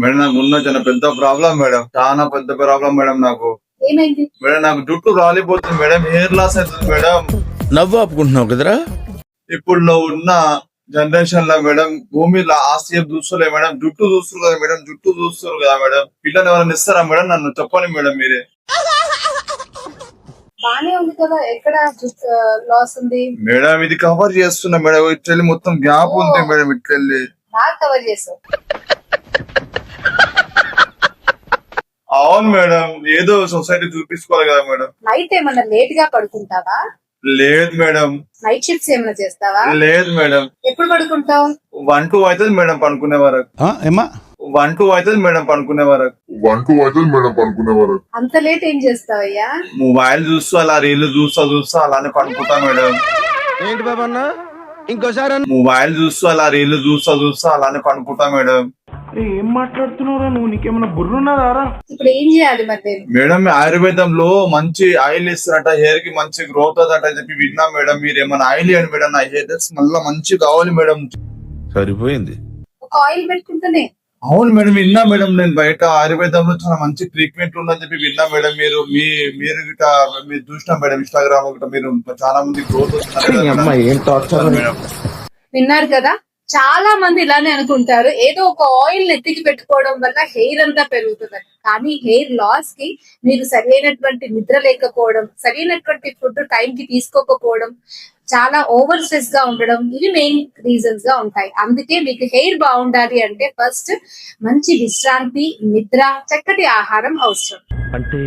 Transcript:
Madam నాకు ఉన్న చాలా పెద్ద ప్రాబ్లం మేడం, చాలా పెద్ద ప్రాబ్లం మేడం. నాకు ఏమైంది మేడం, నాకు జుట్టు రాలిపోతుంది మేడం, హెయిర్ లాస్ అవుతుంది మేడం. నవ్వు ఆపుకుంటున్నావు కదరా. ఇప్పుడు ఉన్న జనరేషన్ లో మేడం భూమిలో ఆస్తి చూస్తలే మేడం, జుట్టు చూస్తారు కదా మేడం, జుట్టు చూస్తారు కదా మేడం. పిల్లలు ఎవరైనా ఇస్తారా మేడం? నన్ను చెప్పండి మేడం మీరే. బానే ఉంది కదా, ఎక్కడ లాస్ ఉంది? మేడం ఇది కవర్ చేస్తున్నా మేడం, ఇట్లెళ్ళి మొత్తం గ్యాప్ ఉంది మేడం, ఇట్లెళ్ళి బాగా కవర్ చేసావు. అవును మేడం, ఏదో సొసైటీ చూపించుకోవాలి కదా మేడం. నైట్ ఏమన్నా లేట్ గా పడుకుంటావా? లేదు మేడం. నైట్ షిఫ్ట్స్ ఏమైనా చేస్తావా? లేదు మేడం. ఎప్పుడు పడుకుంటావు? 1-2 అవుతుంది మేడం పనుకునే వరకు. 1-2 అవుతుంది మేడం పనుకునే వరకు. అంత లేట్ ఏం చేస్తావయ్యా? మొబైల్ చూస్తూ అలా రీల్ చూస్తా అలానే పనుకుంటా మేడం. ఏంటి బాబా అన్న ఇంకోసారి మొబైల్ చూస్తూ అలా రీల్ చూస్తా అలానే పనుకుంటా మేడం. ఏం మాట్లాడుతున్నారా నువ్వు? నీకేమైనా బుర్రున్నదారా? ఇప్పుడు ఏం చేయాలి మరి? మేడం ఆయుర్వేదంలో మంచి ఆయిల్ ఇస్తారట, హెయిర్ కి మంచి గ్రోత్ అవుతాట అని చెప్పి విన్నా మేడం. మీరు ఏమైనా ఆయిల్ ఇవ్వండి మేడం, నా హెయిర్ మళ్ళీ మంచి కావాలి మేడం. సరిపోయింది. ఒక ఆయిల్ పెట్టుకుంటేనే. అవును మేడం, విన్నా మేడం. నేను బయట ఆయుర్వేదంలో చాలా మంచి ట్రీట్మెంట్ ఉందని చెప్పి విన్నా మేడం. మీరు మీరు చూసినా మేడం, ఇన్స్టాగ్రామ్ ఒకటి మీరు చాలా మంది గ్రోత్ వస్తున్నారు మేడం. విన్నారు కదా, చాలా మంది ఇలానే అనుకుంటారు, ఏదో ఒక ఆయిల్ నెత్తికి పెట్టుకోవడం వల్ల హెయిర్ అంతా పెరుగుతుంది. కానీ హెయిర్ లాస్ కి మీరు సరైనటువంటి నిద్ర లేకపోవడం, సరైనటువంటి ఫుడ్ టైం కి తీసుకోకపోవడం, చాలా ఓవర్ స్ట్రెస్ గా ఉండడం, ఇవి మెయిన్ రీజన్స్ గా ఉంటాయి. అందుకే మీకు హెయిర్ బాగుండాలి అంటే ఫస్ట్ మంచి విశ్రాంతి, నిద్ర, చక్కటి ఆహారం అవసరం. అంటే